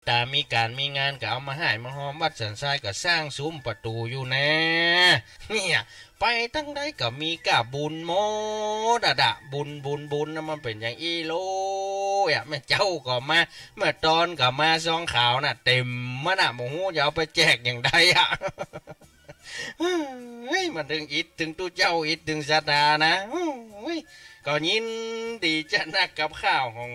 ตามีการมีงานก็เอามาให้มาหอมวัดสันทรายก็สร้างซุ้มประตูอยู่นะเนี่ยไปตั้งได้ก็มีกะบุญโมดะบุญนะมันเป็นอย่างอีโลแม่เจ้าก็มาเมื่อตอนก็มาซองขาวน่ะเต็มมันอ่ะโมโหจะเอาไปแจกอย่างใดอ่ะเฮ้ยมันถึงอิดถึงตู้เจ้าอิดถึงศรัทธานะก็ยินดีจะนักกับข้าวของ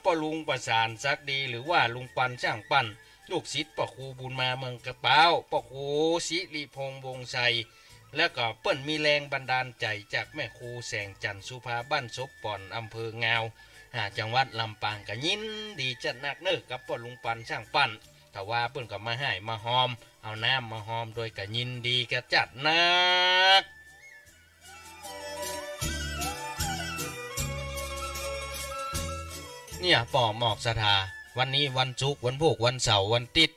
พ่อลุงประสานซักดีหรือว่าลุงปันช่างปั้นลูกศิษย์พ่อครูบุญมาเมืองกระเป๋าพ่อครูศิริพงษ์วงศ์ชัยแล้วก็เปิ้นมีแรงบันดาลใจจากแม่ครูแสงจันทร์สุภาบ้านศพป่อนอำเภองาวจังหวัดลำปางก็ยินดีจะนักเนิกกับพ่อลุงปันช่างปั้นแต่ว่าเปิ้นก็มาให้มาหอมเอาน้ำมาหอมโดยก็ยินดีกระจัดนักเนี่ยป่อหมอกสถาวันนี้วันศุกร์วันพุธวันเสาร์วันติด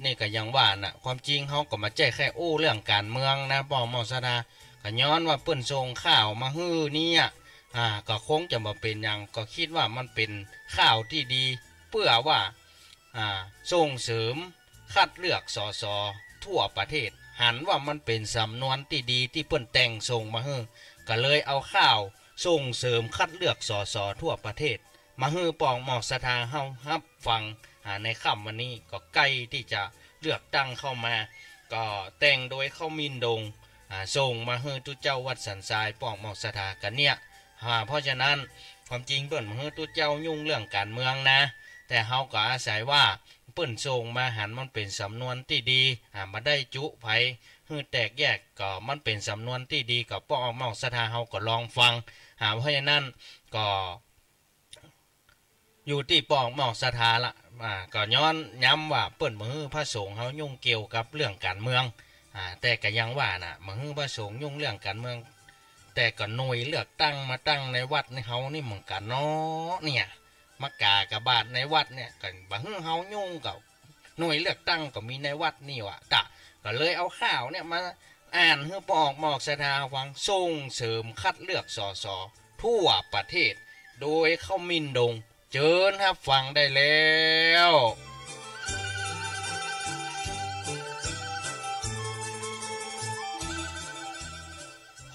นี่ก็ยังว่าน่ะความจริงเขาก็มาแจ้แค่เรื่องการเมืองนะป่อหมอกสถาก็ย้อนว่าเปิ้นส่งข่าวมาฮื้อเนี่ยก็คงจะมาเป็นอย่างก็คิดว่ามันเป็นข่าวที่ดีเพื่อว่าส่งเสริมคัดเลือกสสทั่วประเทศหันว่ามันเป็นสำนวนที่ดีที่เปิ้นแต่งส่งมาฮื้อก็เลยเอาข่าวส่งเสริมคัดเลือกสสทั่วประเทศมาฮื้อปองหมอกสถาเฮาฮับฟังในค่ำวันนี้ก็ใกล้ที่จะเลือกตั้งเข้ามาก็แต่งโดยเข้ามินดงส่งมาฮื้อตุเจ้าวัดสันทรายปองหมอกสถากันเนี่ยเพราะฉะนั้นความจริงเปิ้นมาฮื้อตุเจ้ายุ่งเรื่องการเมืองนะแต่เฮาก็อาศัยว่าเปิ้นส่งมาหันมันเป็นสำนวนที่ดีมาได้จุไผฮื้อแตกแยกก็มันเป็นสำนวนที่ดีก็ปองหมอกสถาเฮาก็ลองฟังเพราะฉะนั้นก็อยู่ที่ปองหมอกสถาละก็ย้อนย้ำว่าเปิ้นมือพระสงฆ์เฮายุ่งเกี่ยวกับเรื่องการเมืองแต่ก็ยังว่าน่ะมือพระสงฆ์ยุ่งเรื่องการเมืองแต่ก็หน่วยเลือกตั้งมาตั้งในวัดในเฮานี่เหมือนกันเนาะเนี่ยมากากบาทในวัดเนี่ยก็บ่ฮื้อเฮายุ่งกับหน่วยเลือกตั้งก็มีในวัดนี่ว่ะก็เลยเอาข่าวเนี่ยมาอ่านให้ปองหมอกสถาฟังส่งเสริมคัดเลือกสสทั่วประเทศโดยเข้ามินดงเชิญครับฟังได้แล้ว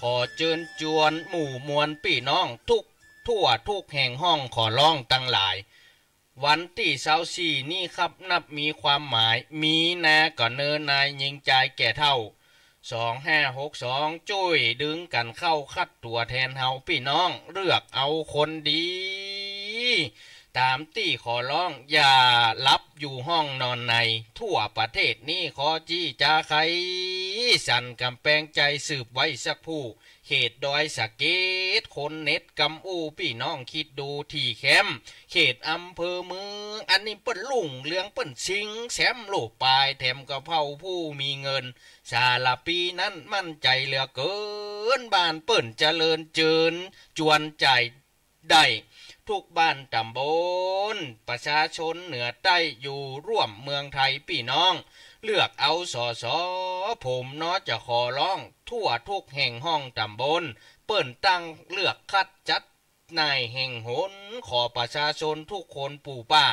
ขอเชิญจวนหมู่มวลพี่น้องทั่วทุกแห่งห้องขอร้องตั้งหลายวันที่24นี้ครับนับมีความหมายมีนาก็เนินนายยิงใจแก่เท่า2562จุ้ยดึงกันเข้าคัดตัวแทนเฮาพี่น้องเลือกเอาคนดีตามที่ขอร้องอย่าลับอยู่ห้องนอนในทั่วประเทศนี้ขอจี้จาใครสั่นกำแพงใจสืบไว้สักผู้เขตดอยสะเก็ดคนเน็ตกำอูพี่น้องคิดดูที่แคมเขตอำเภอเมืองอันนี้เปิ้นลุ่งเลืองเปิ้นชิงแซมโลกปลายแถมกระเพราผู้มีเงินชาลาปีนั้นมั่นใจเหลือเกินบ้านเปิ้นเจริญเจินจวนใจได้ทุกบ้านตำบลประชาชนเหนือใต้อยู่ร่วมเมืองไทยพี่น้องเลือกเอาสสผมเนาะจะขอร้องทั่วทุกแห่งห้องตำบลเปิ้นตั้งเลือกคัดจัดนายแห่งหนขอประชาชนทุกคนปู่ป้า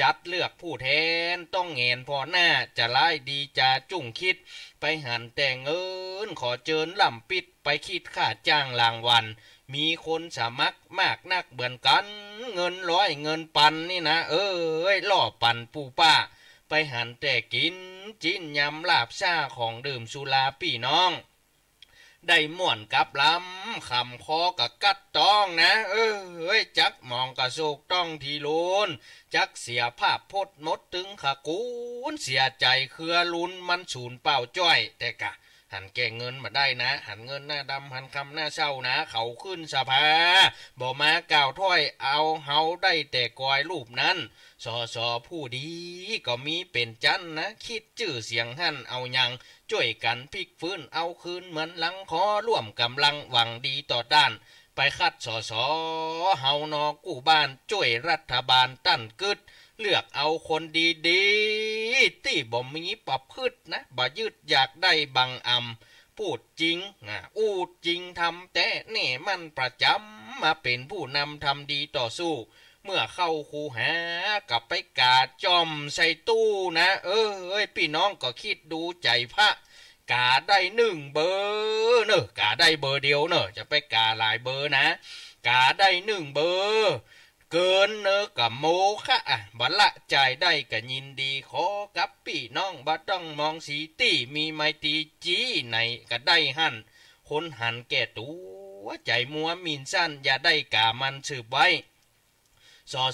จัดเลือกผู้แทนต้องเงินพอหน้าจะไล่ดีจะจุ่งคิดไปหันแต่งเงินขอเจิญล่ำปิดไปคิดค่าจ้างรางวัลมีคนสมัครมากนักเบือนกันเงินร้อยเงินปันนี่นะล่อปันปู่ป้าไปหันแต่กินจิ้นยำลาบซ่าของดื่มสุราพี่น้องได้ม่วนกับลำคำคอกับกัดต้องนะจักมองกระโศกต้องทีโลนจักเสียภาพพดมดถึงขะกูนเสียใจเครือลุนมันสูญเป่าจ้อยแต่กะหันแก่เงินมาได้นะหันเงินหน้าดำหันคำหน้าเศร้านะเขาขึ้นสภาบ่มากล่าวถ้อยเอาเฮาได้แต่กอยรูปนั้นสอผู้ดีก็มีเป็นจันนะคิดชื่อเสียงหั่นเอายังช่วยกันพลิกฟื้นเอาคืนเหมือนหลังขอร่วมกำลังหวังดีต่อด้านไปคัดสอเฮานอกู้บ้านช่วยรัฐบาลตั้นกึดเลือกเอาคนดีๆที่บ่มีปรับคืดนะบ่ยืดอยากได้บังอำพูดจริงอูดจริงทำแต่แน่มันประจำมาเป็นผู้นำทำดีต่อสู้ เมื่อเข้าคูหากับไปกาจอมใส่ตู้นะเอ้ยพี่น้องก็คิดดูใจพระกาได้1 เบอร์เนอะกาได้เบอร์เดียวเนอะจะไปกาหลายเบอร์นะกาได้1 เบอร์เกินเนอะกับโมคะบัลละใจได้กับยินดีขอกับพี่น้องบ่ต้องมองสีตี้มีไมตรีจีในก็ได้หันคนหันแก่ตัวใจมัวมินสั้นอย่าได้กามันสืบไว้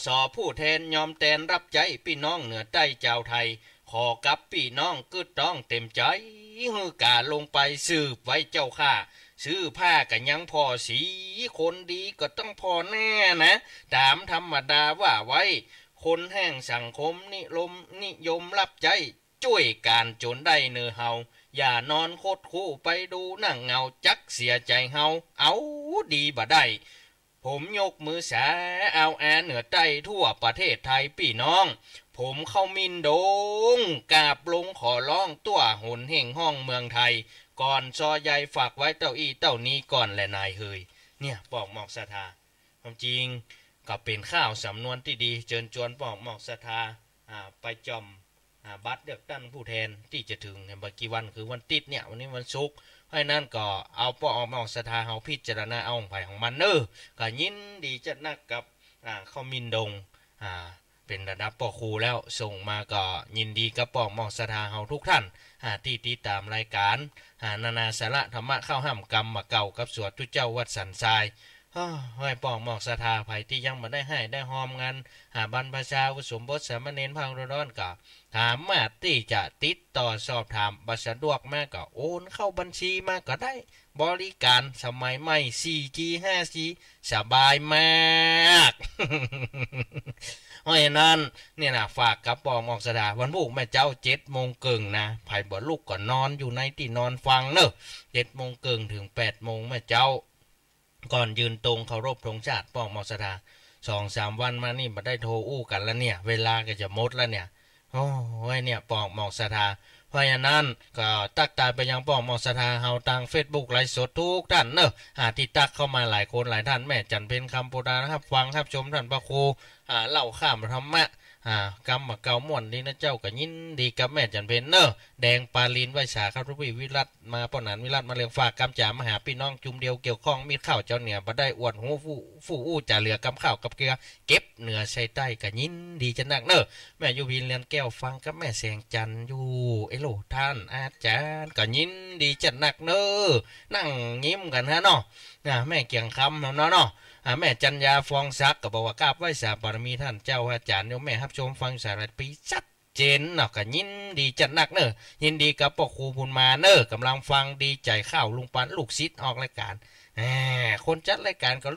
สผู้แทนยอมแทนรับใจพี่น้องเหนือใต้เจ้าไทยขอกับพี่น้องก็ต้องเต็มใจฮือกาลงไปสืบไว้เจ้าข้าซื้อผ้ากันยังพอสีคนดีก็ต้องพอแน่นะตามธรรมดาว่าไว้คนแห่งสังคมนิยมรับใจช่วยการจนได้เนื้อเฮาอย่านอนโคตรคู่ไปดูนั่งเงาจักเสียใจเฮาเอาดีบ่ได้ผมยกมือสาเอาแอนเหนือใต้ทั่วประเทศไทยพี่น้องผมเข้ามินโดงกราบลงขอร้องตัวหนแห่งห้องเมืองไทยก่อนซอใหญ่ฝากไว้เต้าอี้เต้านี้ก่อนแหละนายเฮยเนี่ยปอกหมอกศรัทธาความจริงก็เป็นข้าวสำนวนที่ดีเชิญชวนปอกหมอกศรัทธาไปจอมบัตรเลือกตั้งผู้แทนที่จะถึงในบักี่วันคือวันติดเนี่ยวันนี้วันศุกร์เพราะนั้นก็เอาปอกหมอกศรัทธาเอาพิจารณาเอาของไผ่ของมันก็ยินดีจะนักกับข้ามินดงเป็นระดับปอครูแล้วส่งมาก็ยินดีกับปอกหมอกศรัทธาเฮาทุกท่านที่ติดตามรายการนานาสาระธรรมะเข้าห้ามกรรมมาเก่ากับสวดทุเจ้าวัดสันทรายให้ปอกหมอกศรัทธาไผ่ที่ยังมาได้ให้ได้หอมงานบรรพชาอุสมบทสามเณรพังร้อนกับถามมาที่จะติดต่อสอบถามบัสะดวกมากก็โอนเข้าบัญชีมาก็ได้บริการสมัยใหม่ 4G 5G สบายมากเพราะฉะนั้นเนี่ยนะฝากกับปอกหมอกศรัทธาวันพุธแม่เจ้า7:30นะไผ่บ่ลูกก็นอนอยู่ในที่นอนฟังเนอะ7:30ถึง8:00แม่เจ้าก่อนยืนตรงเคารพธงชาติปอกหมอกศรัทธา2-3 วันมานี่มาได้โทรอู้กันแล้วเนี่ยเวลาก็จะหมดแล้วเนี่ยโอ้ยเนี่ยปอกหมอกศรัทธาเพราะฉะนั้นก็ตักตายไปยังปอกหมอกศรัทธาเฮาทาง Facebook ไลฟ์สดทุกท่านเนอะที่ตักเข้ามาหลายคนหลายท่านแม่จันเป็นคำโปรดานะครับฟังครับชมท่านพระครูเล่าข้ามธรรมะกรรมเก่าม่วนนี่นะเจ้าก็ยินดีกับแม่จันเป็นเนอะแดงปาลินไวสาครับทุกพี่วิรัตมาป้อนหนานวิรัตมาเลี้ยงฝากกำจ่ามาหาพี่น้องจุ่มเดียวเกี่ยวข้องมีข้าวเจ้าเหนือมาได้อวดหูฟูอู้จ่าเหลือกำข้าวกับเกลือเก็บเหนือใส่ใต้ก็ยินดีจะนักเนอะแม่ยูพินเรียนแก้วฟังกับแม่แสงจันอยู่โลท่านอาจารย์ก็ยินดีจะนักเนอะนั่งยิ้มกันฮะเนาะแม่เกียงคำเนาะแม่จันยาฟองซักก็บอกว่ากราบไหว้สาบารมีท่านเจ้าอาจารย์โยมแม่รับชมฟังสารปีชัดเจนเนาะก็ยินดีจัดนักเนอะยินดีกับพ่อครูบุญมาเนอะกำลังฟังดีใจข้าวลุงปันลูกศิษย์ออกรายการคนจัดรายการก็